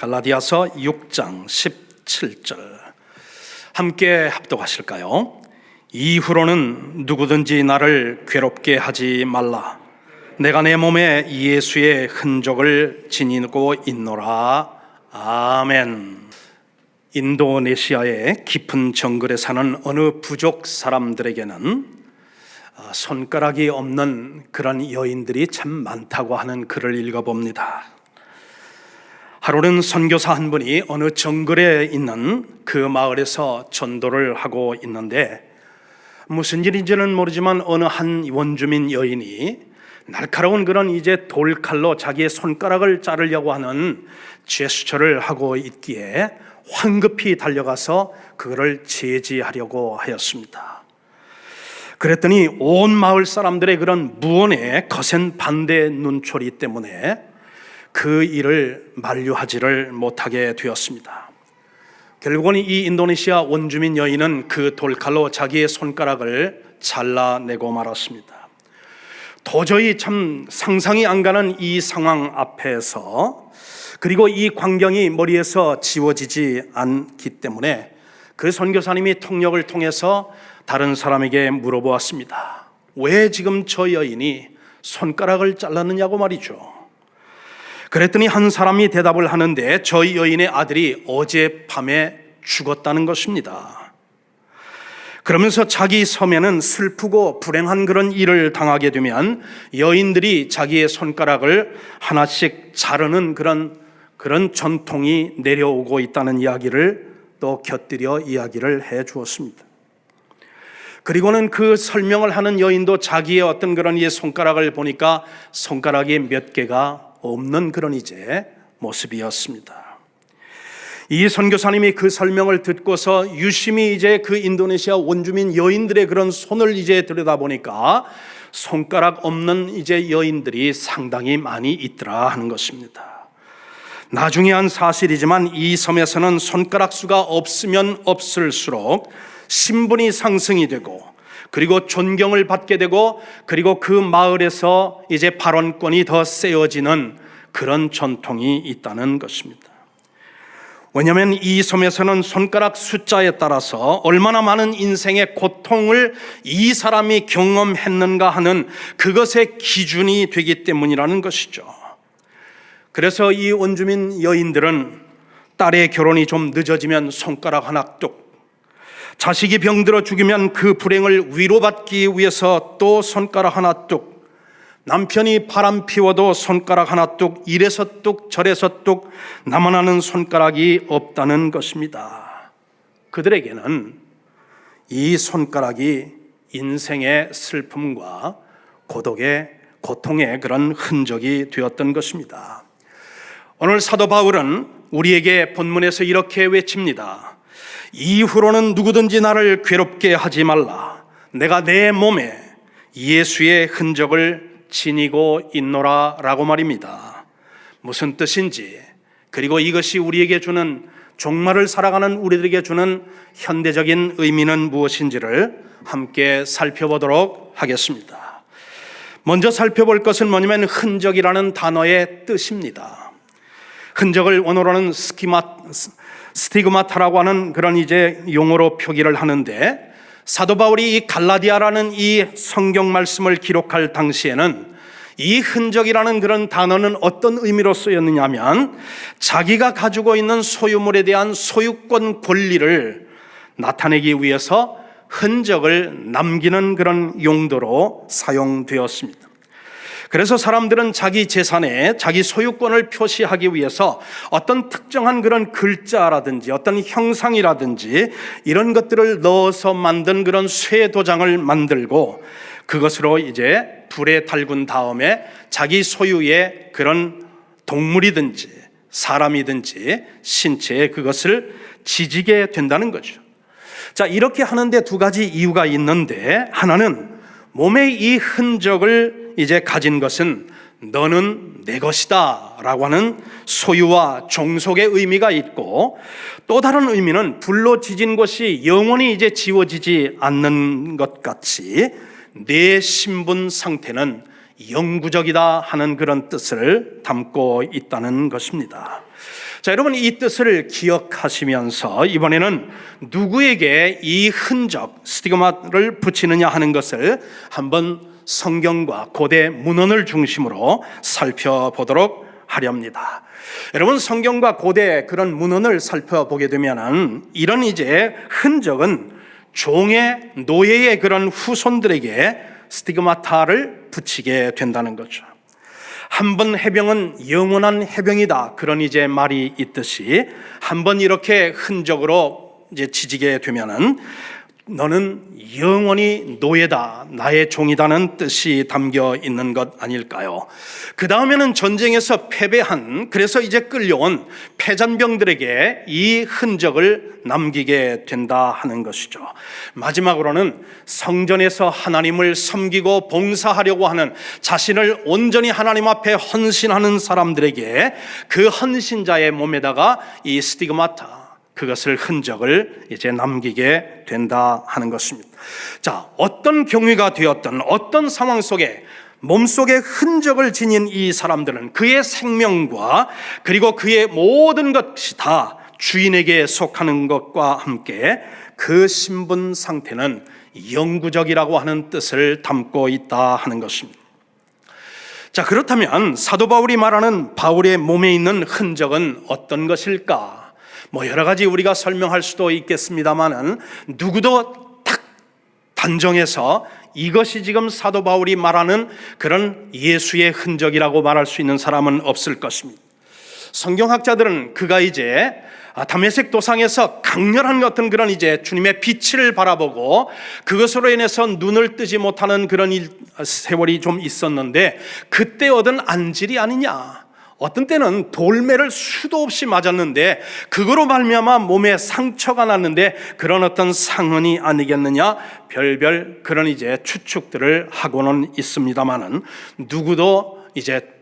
갈라디아서 6장 17절 함께 합독하실까요? 이후로는 누구든지 나를 괴롭게 하지 말라. 내가 내 몸에 예수의 흔적을 지니고 있노라. 아멘. 인도네시아의 깊은 정글에 사는 어느 부족 사람들에게는 손가락이 없는 그런 여인들이 참 많다고 하는 글을 읽어봅니다. 하루는 선교사 한 분이 어느 정글에 있는 그 마을에서 전도를 하고 있는데, 무슨 일인지는 모르지만 어느 한 원주민 여인이 날카로운 그런 돌칼로 자기의 손가락을 자르려고 하는 제스처를 하고 있기에 황급히 달려가서 그거를 제지하려고 하였습니다. 그랬더니 온 마을 사람들의 그런 무언의 거센 반대 눈초리 때문에 그 일을 만류하지를 못하게 되었습니다. 결국은 이 인도네시아 원주민 여인은 그 돌칼로 자기의 손가락을 잘라내고 말았습니다. 도저히 참 상상이 안 가는 이 상황 앞에서, 그리고 이 광경이 머리에서 지워지지 않기 때문에 그 선교사님이 통역을 통해서 다른 사람에게 물어보았습니다. 왜 지금 저 여인이 손가락을 잘랐느냐고 말이죠. 그랬더니 한 사람이 대답을 하는데, 저 여인의 아들이 어젯밤에 죽었다는 것입니다. 그러면서 자기 섬에는 슬프고 불행한 그런 일을 당하게 되면 여인들이 자기의 손가락을 하나씩 자르는 그런 전통이 내려오고 있다는 이야기를 또 곁들여 이야기를 해 주었습니다. 그리고는 그 설명을 하는 여인도 자기의 어떤 그런 손가락을 보니까 손가락이 몇 개가 없는 그런 모습이었습니다. 이 선교사님이 그 설명을 듣고서 유심히 그 인도네시아 원주민 여인들의 그런 손을 들여다보니까 손가락 없는 여인들이 상당히 많이 있더라 하는 것입니다. 나중에 한 사실이지만 이 섬에서는 손가락 수가 없으면 없을수록 신분이 상승이 되고, 그리고 존경을 받게 되고, 그리고 그 마을에서 발언권이 더 세워지는 그런 전통이 있다는 것입니다. 왜냐하면 이 섬에서는 손가락 숫자에 따라서 얼마나 많은 인생의 고통을 이 사람이 경험했는가 하는 그것의 기준이 되기 때문이라는 것이죠. 그래서 이 원주민 여인들은 딸의 결혼이 좀 늦어지면 손가락 하나 뚝, 자식이 병들어 죽으면 그 불행을 위로받기 위해서 또 손가락 하나 뚝, 남편이 바람 피워도 손가락 하나 뚝, 이래서 뚝 저래서 뚝, 나만 아는 손가락이 없다는 것입니다. 그들에게는 이 손가락이 인생의 슬픔과 고통의 그런 흔적이 되었던 것입니다. 오늘 사도 바울은 우리에게 본문에서 이렇게 외칩니다. 이후로는 누구든지 나를 괴롭게 하지 말라. 내가 내 몸에 예수의 흔적을 지니고 있노라 라고 말입니다. 무슨 뜻인지, 그리고 이것이 우리에게 주는, 종말을 살아가는 우리들에게 주는 현대적인 의미는 무엇인지를 함께 살펴보도록 하겠습니다. 먼저 살펴볼 것은 뭐냐면 흔적이라는 단어의 뜻입니다. 흔적을 원어로는 스티그마타라고 하는 그런 용어로 표기를 하는데, 사도 바울이 이 갈라디아라는 이 성경 말씀을 기록할 당시에는 이 흔적이라는 그런 단어는 어떤 의미로 쓰였느냐 하면, 자기가 가지고 있는 소유물에 대한 소유권 권리를 나타내기 위해서 흔적을 남기는 그런 용도로 사용되었습니다. 그래서 사람들은 자기 재산에 자기 소유권을 표시하기 위해서 어떤 특정한 그런 글자라든지 어떤 형상이라든지 이런 것들을 넣어서 만든 그런 쇠도장을 만들고, 그것으로 불에 달군 다음에 자기 소유의 그런 동물이든지 사람이든지 신체에 그것을 지지게 된다는 거죠. 자, 이렇게 하는데 두 가지 이유가 있는데, 하나는 몸의 이 흔적을 가진 것은 너는 내 것이다 라고 하는 소유와 종속의 의미가 있고, 또 다른 의미는 불로 지진 것이 영원히 지워지지 않는 것 같이 내 신분 상태는 영구적이다 하는 그런 뜻을 담고 있다는 것입니다. 자, 여러분, 이 뜻을 기억하시면서 이번에는 누구에게 이 흔적, 스티그마를 붙이느냐 하는 것을 한번 성경과 고대 문헌을 중심으로 살펴보도록 하렵니다. 여러분, 성경과 고대 그런 문헌을 살펴보게 되면은 이런 이제 흔적은 종의 노예의 그런 후손들에게 스티그마타를 붙이게 된다는 거죠. 한 번 해병은 영원한 해병이다, 그런 이제 말이 있듯이 한 번 이렇게 흔적으로 이제 지지게 되면은 너는 영원히 노예다, 나의 종이다는 뜻이 담겨 있는 것 아닐까요? 그 다음에는 전쟁에서 패배한, 그래서 이제 끌려온 패잔병들에게 이 흔적을 남기게 된다 하는 것이죠. 마지막으로는 성전에서 하나님을 섬기고 봉사하려고 하는, 자신을 온전히 하나님 앞에 헌신하는 사람들에게 그 헌신자의 몸에다가 이 스티그마타, 그것을 흔적을 이제 남기게 된다 하는 것입니다. 자, 어떤 경위가 되었든 어떤 상황 속에 몸속에 흔적을 지닌 이 사람들은 그의 생명과 그리고 그의 모든 것이 다 주인에게 속하는 것과 함께 그 신분 상태는 영구적이라고 하는 뜻을 담고 있다 하는 것입니다. 자, 그렇다면 사도 바울이 말하는 바울의 몸에 있는 흔적은 어떤 것일까? 여러 가지 우리가 설명할 수도 있겠습니다만은 누구도 딱 단정해서 이것이 지금 사도 바울이 말하는 그런 예수의 흔적이라고 말할 수 있는 사람은 없을 것입니다. 성경학자들은 그가 이제 다메섹 도상에서 강렬한 어떤 그런 이제 주님의 빛을 바라보고 그것으로 인해서 눈을 뜨지 못하는 그런 세월이 좀 있었는데 그때 얻은 안질이 아니냐, 어떤 때는 돌매를 수도 없이 맞았는데 그거로 말미암아 몸에 상처가 났는데 그런 어떤 상흔이 아니겠느냐, 별별 그런 이제 추측들을 하고는 있습니다만은 누구도 이제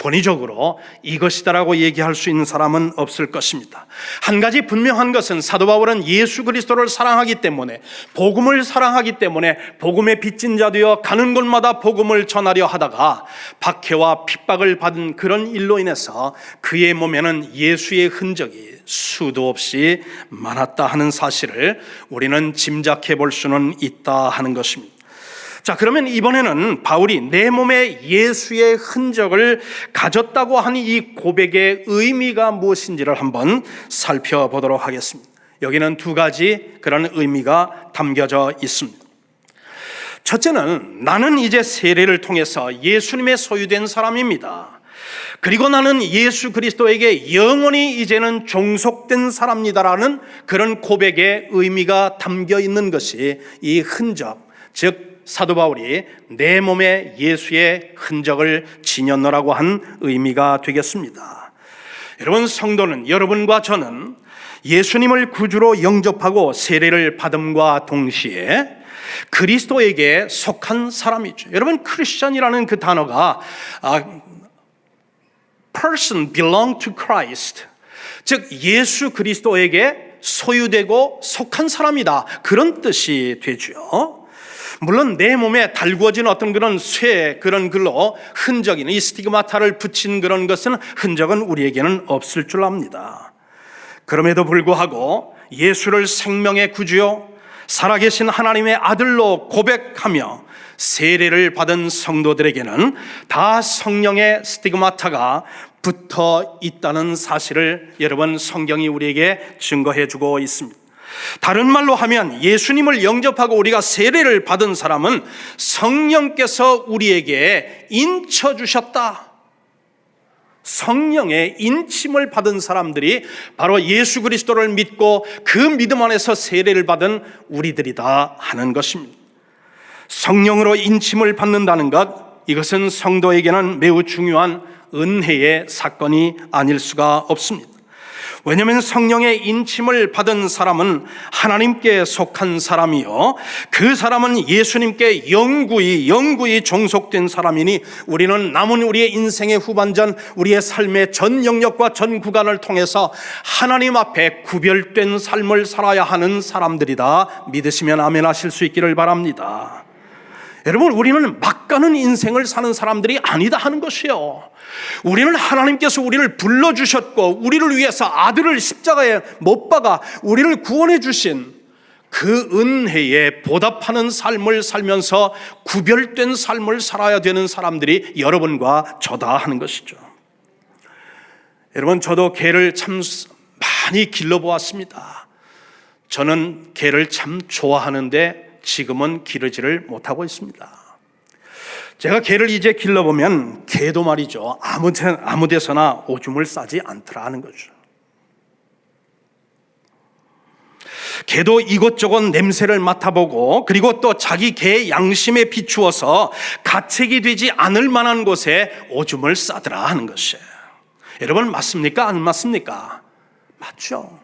권위적으로 이것이다라고 얘기할 수 있는 사람은 없을 것입니다. 한 가지 분명한 것은 사도 바울은 예수 그리스도를 사랑하기 때문에, 복음을 사랑하기 때문에 복음의 빚진 자 되어 가는 곳마다 복음을 전하려 하다가 박해와 핍박을 받은 그런 일로 인해서 그의 몸에는 예수의 흔적이 수도 없이 많았다 하는 사실을 우리는 짐작해 볼 수는 있다 하는 것입니다. 자, 그러면 이번에는 바울이 내 몸에 예수의 흔적을 가졌다고 하는 이 고백의 의미가 무엇인지를 한번 살펴보도록 하겠습니다. 여기는 두 가지 그런 의미가 담겨져 있습니다. 첫째는 나는 이제 세례를 통해서 예수님의 소유된 사람입니다. 그리고 나는 예수 그리스도에게 영원히 이제는 종속된 사람이다라는 그런 고백의 의미가 담겨 있는 것이 이 흔적, 즉 사도 바울이 내 몸에 예수의 흔적을 지녔노라고 한 의미가 되겠습니다. 여러분, 성도는, 여러분과 저는 예수님을 구주로 영접하고 세례를 받음과 동시에 그리스도에게 속한 사람이죠. 여러분, 크리스천이라는 그 단어가 person belong to Christ, 즉 예수 그리스도에게 소유되고 속한 사람이다, 그런 뜻이 되죠. 물론 내 몸에 달구어진 어떤 그런 쇠, 그런 글로 흔적이나 이 스티그마타를 붙인 그런 것은, 흔적은 우리에게는 없을 줄 압니다. 그럼에도 불구하고 예수를 생명의 구주요 살아계신 하나님의 아들로 고백하며 세례를 받은 성도들에게는 다 성령의 스티그마타가 붙어 있다는 사실을 여러분, 성경이 우리에게 증거해 주고 있습니다. 다른 말로 하면 예수님을 영접하고 우리가 세례를 받은 사람은 성령께서 우리에게 인쳐주셨다. 성령의 인침을 받은 사람들이 바로 예수 그리스도를 믿고 그 믿음 안에서 세례를 받은 우리들이다 하는 것입니다. 성령으로 인침을 받는다는 것, 이것은 성도에게는 매우 중요한 은혜의 사건이 아닐 수가 없습니다. 왜냐하면 성령의 인침을 받은 사람은 하나님께 속한 사람이요, 그 사람은 예수님께 영구히 종속된 사람이니 우리는 남은 우리의 인생의 후반전, 우리의 삶의 전 영역과 전 구간을 통해서 하나님 앞에 구별된 삶을 살아야 하는 사람들이다. 믿으시면 아멘 하실 수 있기를 바랍니다. 여러분, 우리는 막 가는 인생을 사는 사람들이 아니다 하는 것이요. 우리는 하나님께서 우리를 불러주셨고 우리를 위해서 아들을 십자가에 못 박아 우리를 구원해 주신 그 은혜에 보답하는 삶을 살면서 구별된 삶을 살아야 되는 사람들이 여러분과 저다 하는 것이죠. 여러분, 저도 개를 참 많이 길러보았습니다. 저는 개를 참 좋아하는데 지금은 기르지를 못하고 있습니다. 제가 개를 이제 길러보면 개도 말이죠, 아무 데서나 오줌을 싸지 않더라 하는 거죠. 개도 이것저것 냄새를 맡아보고 그리고 또 자기 개의 양심에 비추어서 가책이 되지 않을 만한 곳에 오줌을 싸더라 하는 것이에요. 여러분, 맞습니까? 안 맞습니까? 맞죠.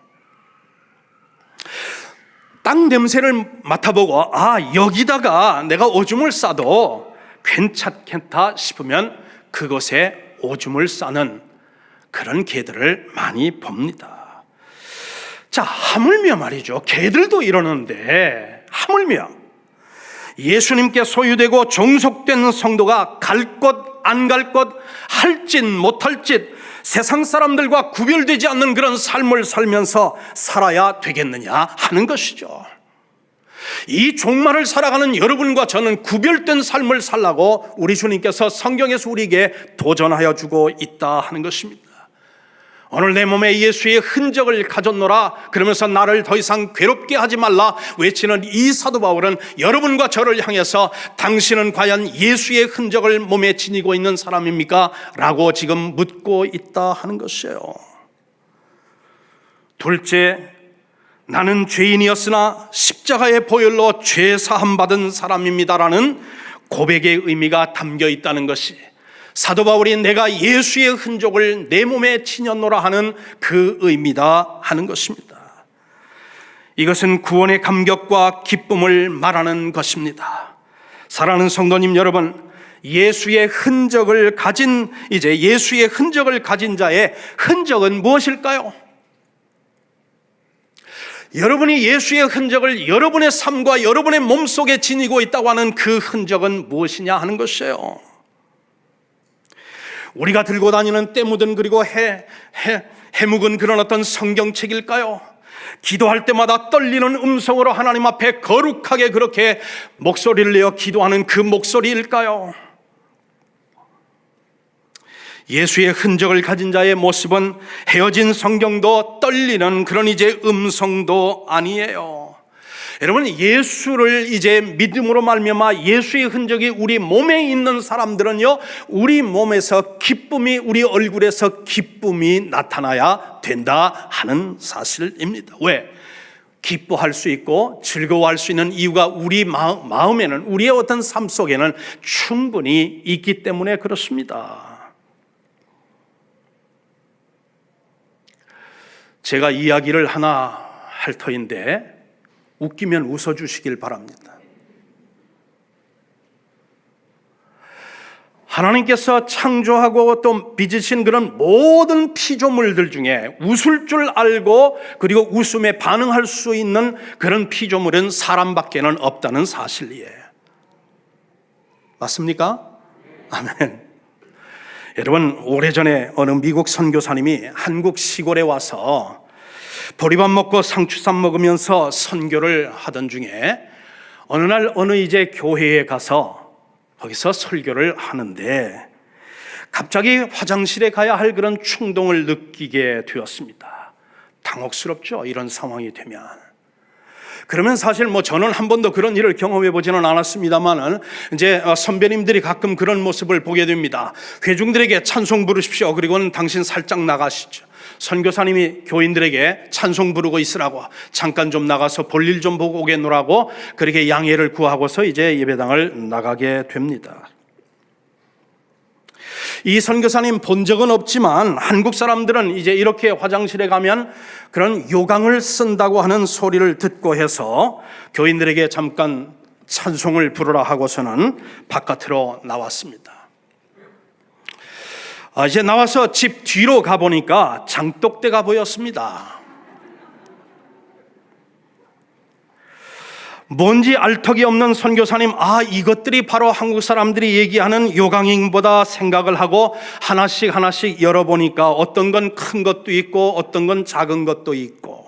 땅 냄새를 맡아보고 여기다가 내가 오줌을 싸도 괜찮겠다 싶으면 그곳에 오줌을 싸는 그런 개들을 많이 봅니다. 자, 하물며 말이죠, 개들도 이러는데 하물며 예수님께 소유되고 종속된 성도가 갈 것 안 갈 것, 할 짓 못할 짓, 세상 사람들과 구별되지 않는 그런 삶을 살면서 살아야 되겠느냐 하는 것이죠. 이 종말을 살아가는 여러분과 저는 구별된 삶을 살라고 우리 주님께서 성경에서 우리에게 도전하여 주고 있다 하는 것입니다. 오늘 내 몸에 예수의 흔적을 가졌노라 그러면서 나를 더 이상 괴롭게 하지 말라 외치는 이 사도 바울은 여러분과 저를 향해서 당신은 과연 예수의 흔적을 몸에 지니고 있는 사람입니까? 라고 지금 묻고 있다 하는 것이에요. 둘째, 나는 죄인이었으나 십자가의 보혈로 죄 사함 받은 사람입니다라는 고백의 의미가 담겨 있다는 것이 사도 바울이 내가 예수의 흔적을 내 몸에 지녔노라 하는 그 의미다 하는 것입니다. 이것은 구원의 감격과 기쁨을 말하는 것입니다. 사랑하는 성도님 여러분, 예수의 흔적을 가진 자의 흔적은 무엇일까요? 여러분이 예수의 흔적을 여러분의 삶과 여러분의 몸속에 지니고 있다고 하는 그 흔적은 무엇이냐 하는 것이에요. 우리가 들고 다니는 때 묻은 그리고 해묵은 그런 어떤 성경책일까요? 기도할 때마다 떨리는 음성으로 하나님 앞에 거룩하게 그렇게 목소리를 내어 기도하는 그 목소리일까요? 예수의 흔적을 가진 자의 모습은 헤어진 성경도 떨리는 그런 이제 음성도 아니에요. 여러분, 예수를 이제 믿음으로 말미암아 예수의 흔적이 우리 몸에 있는 사람들은요, 우리 몸에서 기쁨이, 우리 얼굴에서 기쁨이 나타나야 된다 하는 사실입니다. 왜? 기뻐할 수 있고 즐거워할 수 있는 이유가 우리 마음에는, 우리의 어떤 삶 속에는 충분히 있기 때문에 그렇습니다. 제가 이야기를 하나 할 터인데 웃기면 웃어주시길 바랍니다. 하나님께서 창조하고 또 빚으신 그런 모든 피조물들 중에 웃을 줄 알고 그리고 웃음에 반응할 수 있는 그런 피조물은 사람밖에는 없다는 사실이에요. 맞습니까? 아멘. 여러분, 오래전에 어느 미국 선교사님이 한국 시골에 와서 보리밥 먹고 상추쌈 먹으면서 선교를 하던 중에 어느 날 어느 이제 교회에 가서 거기서 설교를 하는데 갑자기 화장실에 가야 할 그런 충동을 느끼게 되었습니다. 당혹스럽죠, 이런 상황이 되면. 그러면 사실 저는 한 번도 그런 일을 경험해 보지는 않았습니다만은 이제 선배님들이 가끔 그런 모습을 보게 됩니다. 회중들에게 찬송 부르십시오. 그리고는 당신 살짝 나가시죠. 선교사님이 교인들에게 찬송 부르고 있으라고 잠깐 좀 나가서 볼일 좀 보고 오겠노라고 그렇게 양해를 구하고서 이제 예배당을 나가게 됩니다. 이 선교사님 본 적은 없지만 한국 사람들은 이제 이렇게 화장실에 가면 그런 요강을 쓴다고 하는 소리를 듣고 해서 교인들에게 잠깐 찬송을 부르라 하고서는 바깥으로 나왔습니다. 이제 나와서 집 뒤로 가보니까 장독대가 보였습니다. 뭔지 알턱이 없는 선교사님, 이것들이 바로 한국 사람들이 얘기하는 요강잉보다 생각을 하고 하나씩 열어보니까 어떤 건 큰 것도 있고 어떤 건 작은 것도 있고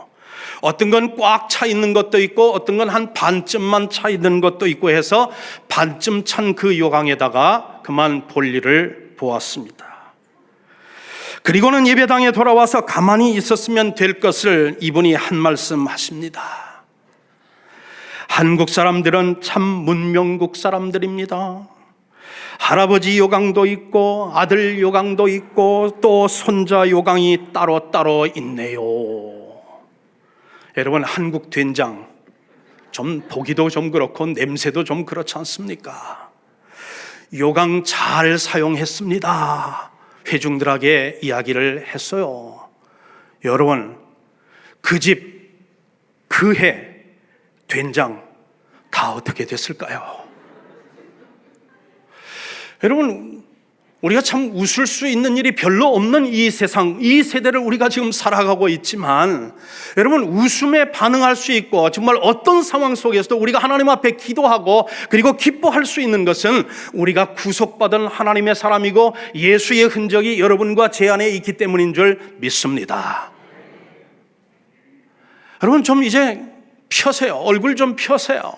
어떤 건 꽉 차 있는 것도 있고 어떤 건 한 반쯤만 차 있는 것도 있고 해서 반쯤 찬 그 요강에다가 그만 볼일을 보았습니다. 그리고는 예배당에 돌아와서 가만히 있었으면 될 것을 이분이 한 말씀 하십니다. 한국 사람들은 참 문명국 사람들입니다. 할아버지 요강도 있고 아들 요강도 있고 또 손자 요강이 따로 있네요. 여러분, 한국 된장 좀 보기도 좀 그렇고 냄새도 좀 그렇지 않습니까? 요강 잘 사용했습니다. 회중들에게 이야기를 했어요. 여러분, 그 집, 그 해 된장 다 어떻게 됐을까요? 여러분, 우리가 참 웃을 수 있는 일이 별로 없는 이 세상, 이 세대를 우리가 지금 살아가고 있지만 여러분, 웃음에 반응할 수 있고 정말 어떤 상황 속에서도 우리가 하나님 앞에 기도하고 그리고 기뻐할 수 있는 것은 우리가 구속받은 하나님의 사람이고 예수의 흔적이 여러분과 제 안에 있기 때문인 줄 믿습니다. 여러분, 좀 이제 펴세요. 얼굴 좀 펴세요.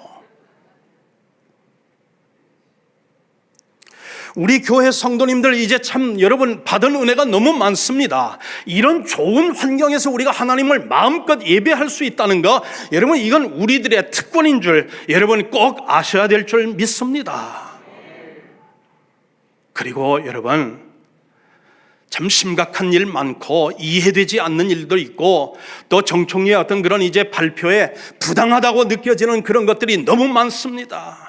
우리 교회 성도님들 이제 참 여러분 받은 은혜가 너무 많습니다. 이런 좋은 환경에서 우리가 하나님을 마음껏 예배할 수 있다는 거, 여러분 이건 우리들의 특권인 줄 여러분 꼭 아셔야 될 줄 믿습니다. 그리고 여러분, 참 심각한 일 많고 이해되지 않는 일도 있고 또 정총리의 어떤 그런 이제 발표에 부당하다고 느껴지는 그런 것들이 너무 많습니다.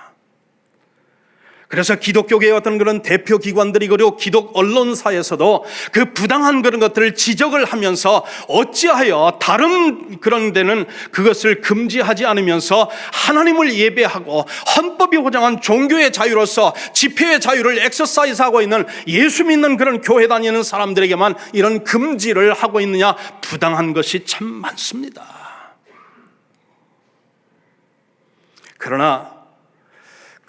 그래서 기독교계의 어떤 그런 대표 기관들이 그리고 기독 언론사에서도 그 부당한 그런 것들을 지적을 하면서 어찌하여 다른 그런 데는 그것을 금지하지 않으면서 하나님을 예배하고 헌법이 보장한 종교의 자유로서 집회의 자유를 엑서사이즈하고 있는 예수 믿는 그런 교회 다니는 사람들에게만 이런 금지를 하고 있느냐. 부당한 것이 참 많습니다. 그러나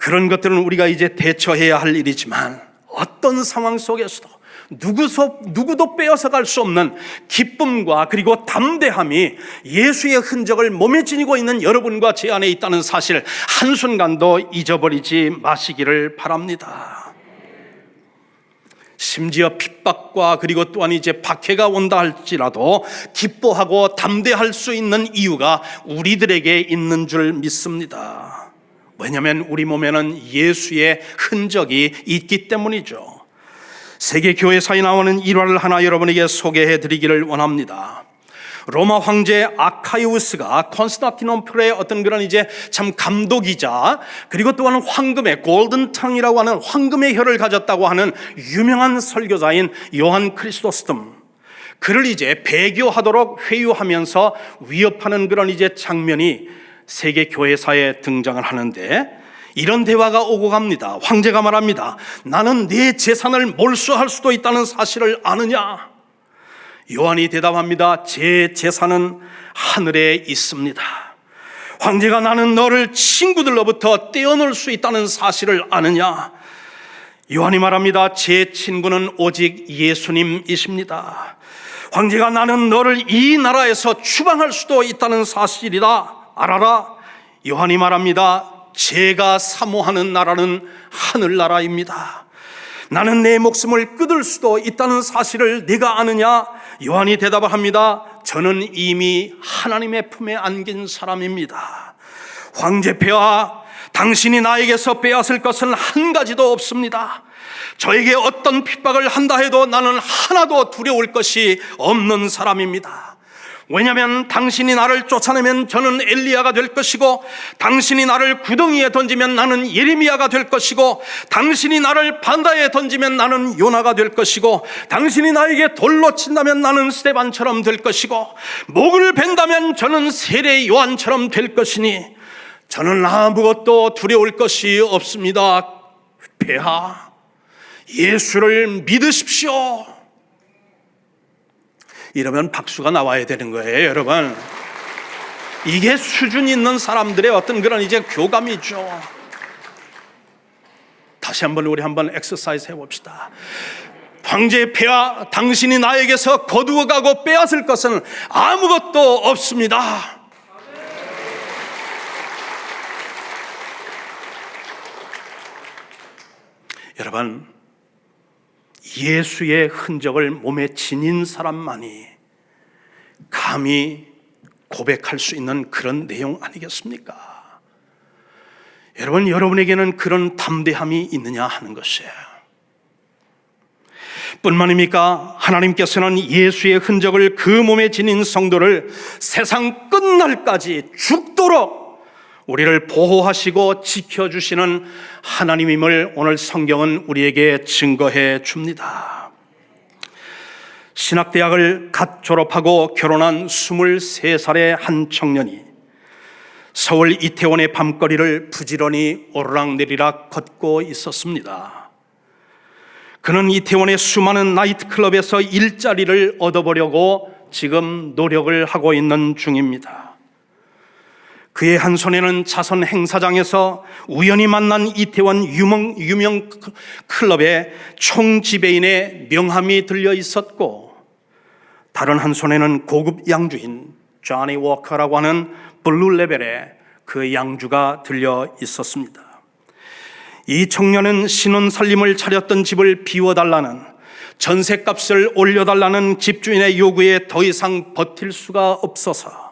그런 것들은 우리가 이제 대처해야 할 일이지만 어떤 상황 속에서도 누구도 빼앗아갈 수 없는 기쁨과 그리고 담대함이 예수의 흔적을 몸에 지니고 있는 여러분과 제 안에 있다는 사실 한순간도 잊어버리지 마시기를 바랍니다. 심지어 핍박과 그리고 또한 이제 박해가 온다 할지라도 기뻐하고 담대할 수 있는 이유가 우리들에게 있는 줄 믿습니다. 왜냐하면 우리 몸에는 예수의 흔적이 있기 때문이죠. 세계교회사에 나오는 일화를 하나 여러분에게 소개해 드리기를 원합니다. 로마 황제 아카이우스가 콘스탄티노플의 어떤 그런 이제 참 감독이자 그리고 또한 황금의 골든탕이라고 하는 황금의 혀를 가졌다고 하는 유명한 설교자인 요한 크리스토스톰, 그를 이제 배교하도록 회유하면서 위협하는 그런 이제 장면이 세계 교회사에 등장을 하는데 이런 대화가 오고 갑니다. 황제가 말합니다. 나는 네 재산을 몰수할 수도 있다는 사실을 아느냐? 요한이 대답합니다. 제 재산은 하늘에 있습니다. 황제가 나는 너를 친구들로부터 떼어놓을 수 있다는 사실을 아느냐? 요한이 말합니다. 제 친구는 오직 예수님이십니다. 황제가 나는 너를 이 나라에서 추방할 수도 있다는 사실이다. 알아라. 요한이 말합니다. 제가 사모하는 나라는 하늘나라입니다. 나는 내 목숨을 끊을 수도 있다는 사실을 네가 아느냐? 요한이 대답을 합니다. 저는 이미 하나님의 품에 안긴 사람입니다. 황제폐하, 당신이 나에게서 빼앗을 것은 한 가지도 없습니다. 저에게 어떤 핍박을 한다 해도 나는 하나도 두려울 것이 없는 사람입니다. 왜냐하면 당신이 나를 쫓아내면 저는 엘리야가 될 것이고, 당신이 나를 구덩이에 던지면 나는 예레미야가 될 것이고, 당신이 나를 바다에 던지면 나는 요나가 될 것이고, 당신이 나에게 돌로 친다면 나는 스데반처럼 될 것이고, 목을 벤다면 저는 세례 요한처럼 될 것이니 저는 아무것도 두려울 것이 없습니다. 폐하, 예수를 믿으십시오. 이러면 박수가 나와야 되는 거예요, 여러분. 이게 수준 있는 사람들의 어떤 그런 이제 교감이죠. 다시 한번 우리 한번 엑서사이즈 해봅시다. 황제의 폐하, 당신이 나에게서 거두어가고 빼앗을 것은 아무것도 없습니다. 여러분, 예수의 흔적을 몸에 지닌 사람만이 감히 고백할 수 있는 그런 내용 아니겠습니까? 여러분, 여러분에게는 그런 담대함이 있느냐 하는 것이에요. 뿐만입니까? 하나님께서는 예수의 흔적을 그 몸에 지닌 성도를 세상 끝날까지 죽도록 우리를 보호하시고 지켜주시는 하나님임을 오늘 성경은 우리에게 증거해 줍니다. 신학대학을 갓 졸업하고 결혼한 23살의 한 청년이 서울 이태원의 밤거리를 부지런히 오르락내리락 걷고 있었습니다. 그는 이태원의 수많은 나이트클럽에서 일자리를 얻어보려고 지금 노력을 하고 있는 중입니다. 그의 한 손에는 자선 행사장에서 우연히 만난 이태원 유명 클럽의 총지배인의 명함이 들려 있었고, 다른 한 손에는 고급 양주인 조니 워커라고 하는 블루 레벨의 그 양주가 들려 있었습니다. 이 청년은 신혼 살림을 차렸던 집을 비워달라는, 전셋값을 올려달라는 집주인의 요구에 더 이상 버틸 수가 없어서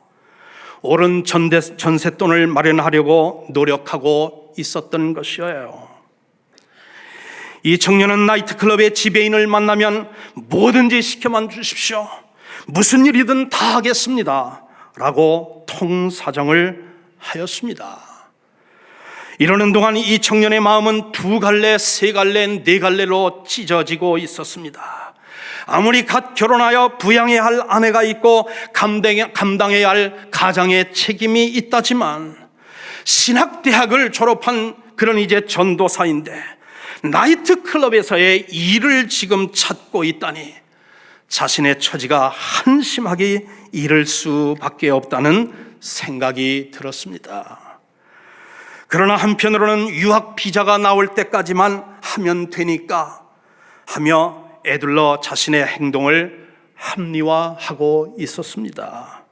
옳은 전셋돈을 마련하려고 노력하고 있었던 것이에요. 이 청년은 나이트클럽의 지배인을 만나면 뭐든지 시켜만 주십시오, 무슨 일이든 다 하겠습니다 라고 통사정을 하였습니다. 이러는 동안 이 청년의 마음은 2갈래, 3갈래, 4갈래로 찢어지고 있었습니다. 아무리 갓 결혼하여 부양해야 할 아내가 있고 감당해야 할 가장의 책임이 있다지만, 신학대학을 졸업한 그런 이제 전도사인데 나이트클럽에서의 일을 지금 찾고 있다니 자신의 처지가 한심하게 이를 수밖에 없다는 생각이 들었습니다. 그러나 한편으로는 유학 비자가 나올 때까지만 하면 되니까 하며 애둘러 자신의 행동을 합리화하고 있었습니다.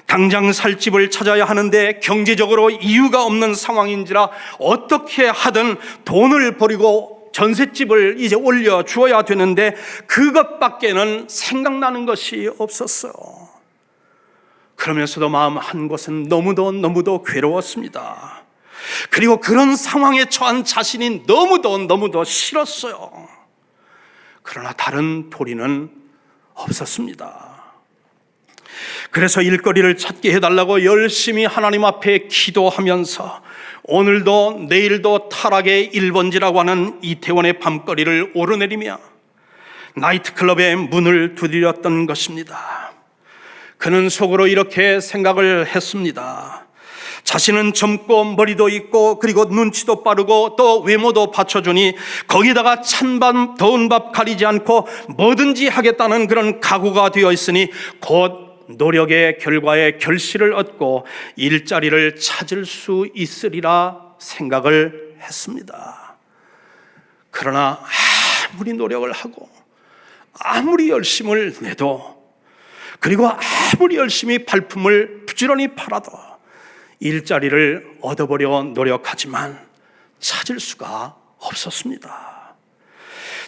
당장 살 집을 찾아야 하는데 경제적으로 이유가 없는 상황인지라 어떻게 하든 돈을 버리고 전셋집을 이제 올려 주어야 되는데 그것밖에는 생각나는 것이 없었어요. 그러면서도 마음 한 곳은 너무도 괴로웠습니다. 그리고 그런 상황에 처한 자신이 너무도 싫었어요. 그러나 다른 도리는 없었습니다. 그래서 일거리를 찾게 해달라고 열심히 하나님 앞에 기도하면서 오늘도 내일도 타락의 1번지라고 하는 이태원의 밤거리를 오르내리며 나이트클럽의 문을 두드렸던 것입니다. 그는 속으로 이렇게 생각을 했습니다. 자신은 젊고 머리도 있고 그리고 눈치도 빠르고 또 외모도 받쳐주니 거기다가 찬밥 더운 밥 가리지 않고 뭐든지 하겠다는 그런 각오가 되어 있으니 곧 노력의 결과에 결실을 얻고 일자리를 찾을 수 있으리라 생각을 했습니다. 그러나 아무리 노력을 하고 아무리 열심을 내도 그리고 아무리 열심히 발품을 부지런히 팔아도 일자리를 얻어보려 노력하지만 찾을 수가 없었습니다.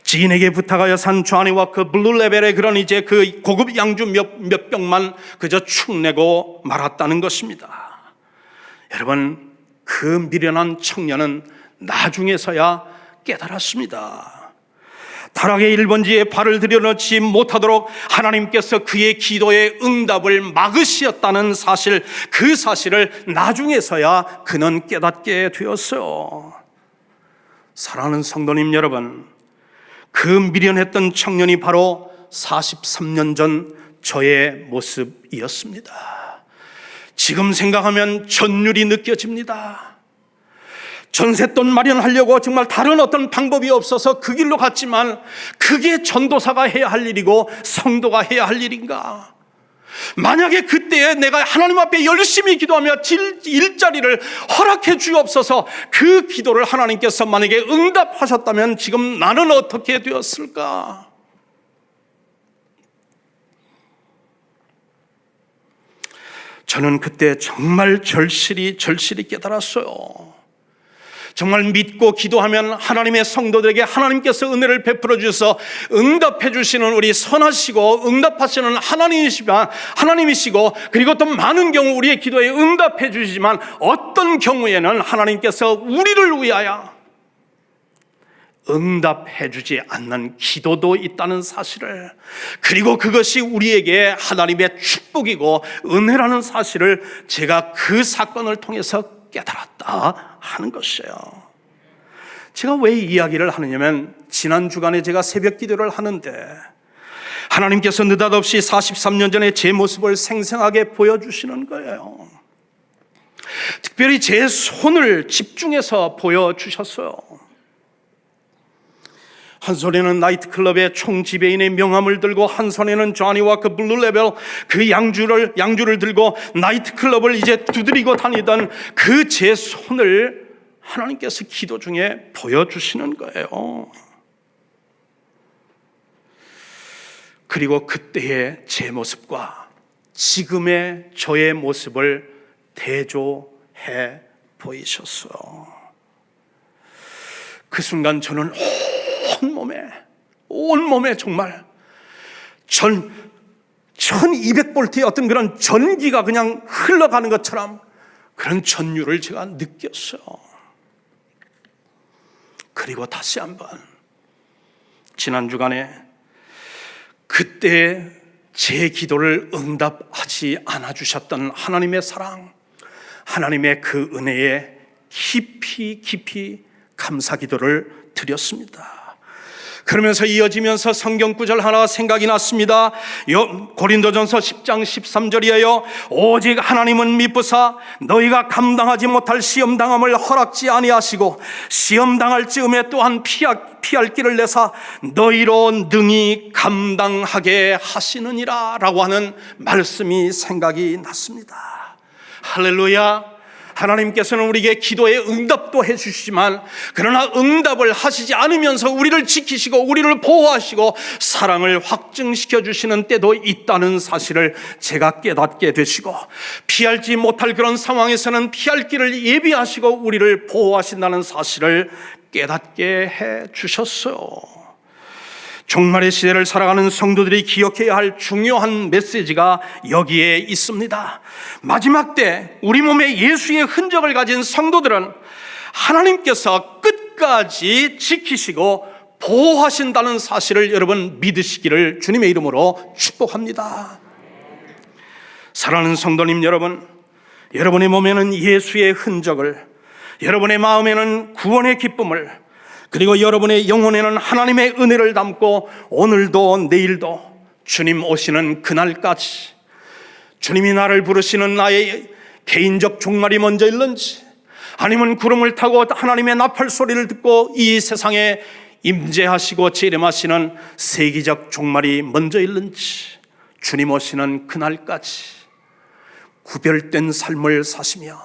지인에게 부탁하여 산 조니 워커 블루 레벨의 그런 이제 그 고급 양주 몇 병만 그저 축내고 말았다는 것입니다. 여러분, 그 미련한 청년은 나중에서야 깨달았습니다. 타락의 1번지에 발을 들여놓지 못하도록 하나님께서 그의 기도의 응답을 막으셨다는 사실, 그 사실을 나중에서야 그는 깨닫게 되었어요. 사랑하는 성도님 여러분, 그 미련했던 청년이 바로 43년 전 저의 모습이었습니다. 지금 생각하면 전율이 느껴집니다. 전셋돈 마련하려고 정말 다른 어떤 방법이 없어서 그 길로 갔지만 그게 전도사가 해야 할 일이고 성도가 해야 할 일인가? 만약에 그때에 내가 하나님 앞에 열심히 기도하며 일자리를 허락해 주옵소서, 그 기도를 하나님께서 만약에 응답하셨다면 지금 나는 어떻게 되었을까? 저는 그때 정말 절실히 깨달았어요. 정말 믿고 기도하면 하나님의 성도들에게 하나님께서 은혜를 베풀어 주셔서 응답해 주시는 우리 선하시고 응답하시는 하나님이시고, 그리고 또 많은 경우 우리의 기도에 응답해 주시지만 어떤 경우에는 하나님께서 우리를 위하여 응답해 주지 않는 기도도 있다는 사실을, 그리고 그것이 우리에게 하나님의 축복이고 은혜라는 사실을 제가 그 사건을 통해서 깨달았다 하는 것이에요. 제가 왜 이야기를 하느냐면, 지난 주간에 제가 새벽 기도를 하는데 하나님께서 느닷없이 43년 전에 제 모습을 생생하게 보여주시는 거예요. 특별히 제 손을 집중해서 보여주셨어요. 한 손에는 나이트클럽의 총지배인의 명함을 들고, 한 손에는 조니와 그 블루레벨 그 양주를 들고 나이트클럽을 이제 두드리고 다니던 그 제 손을 하나님께서 기도 중에 보여주시는 거예요. 그리고 그때의 제 모습과 지금의 저의 모습을 대조해 보이셨어요. 그 순간 저는 온몸에 정말 1200볼트의 어떤 그런 전기가 그냥 흘러가는 것처럼 그런 전율을 제가 느꼈어요. 그리고 다시 한번 지난 주간에 그때 제 기도를 응답하지 않아 주셨던 하나님의 사랑, 하나님의 그 은혜에 깊이 감사 기도를 드렸습니다. 그러면서 이어지면서 성경 구절 하나 생각이 났습니다. 고린도전서 10장 13절이에요. 오직 하나님은 미쁘사 너희가 감당하지 못할 시험당함을 허락지 아니하시고 시험당할 즈음에 또한 피할 길을 내사 너희로 능히 감당하게 하시느니라 라고 하는 말씀이 생각이 났습니다. 할렐루야. 하나님께서는 우리에게 기도에 응답도 해주시지만, 그러나 응답을 하시지 않으면서 우리를 지키시고 우리를 보호하시고 사랑을 확증시켜 주시는 때도 있다는 사실을 제가 깨닫게 되시고, 피할지 못할 그런 상황에서는 피할 길을 예비하시고 우리를 보호하신다는 사실을 깨닫게 해 주셨어요. 종말의 시대를 살아가는 성도들이 기억해야 할 중요한 메시지가 여기에 있습니다. 마지막 때 우리 몸에 예수의 흔적을 가진 성도들은 하나님께서 끝까지 지키시고 보호하신다는 사실을 여러분 믿으시기를 주님의 이름으로 축복합니다. 사랑하는 성도님 여러분, 여러분의 몸에는 예수의 흔적을, 여러분의 마음에는 구원의 기쁨을, 그리고 여러분의 영혼에는 하나님의 은혜를 담고 오늘도 내일도 주님 오시는 그날까지 주님이 나를 부르시는 나의 개인적 종말이 먼저 일는지, 아니면 구름을 타고 하나님의 나팔 소리를 듣고 이 세상에 임재하시고 재림하시는 세기적 종말이 먼저 일는지, 주님 오시는 그날까지 구별된 삶을 사시며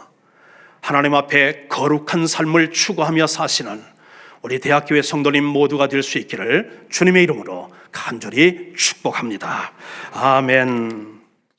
하나님 앞에 거룩한 삶을 추구하며 사시는 우리 대학교의 성도님 모두가 될 수 있기를 주님의 이름으로 간절히 축복합니다. 아멘.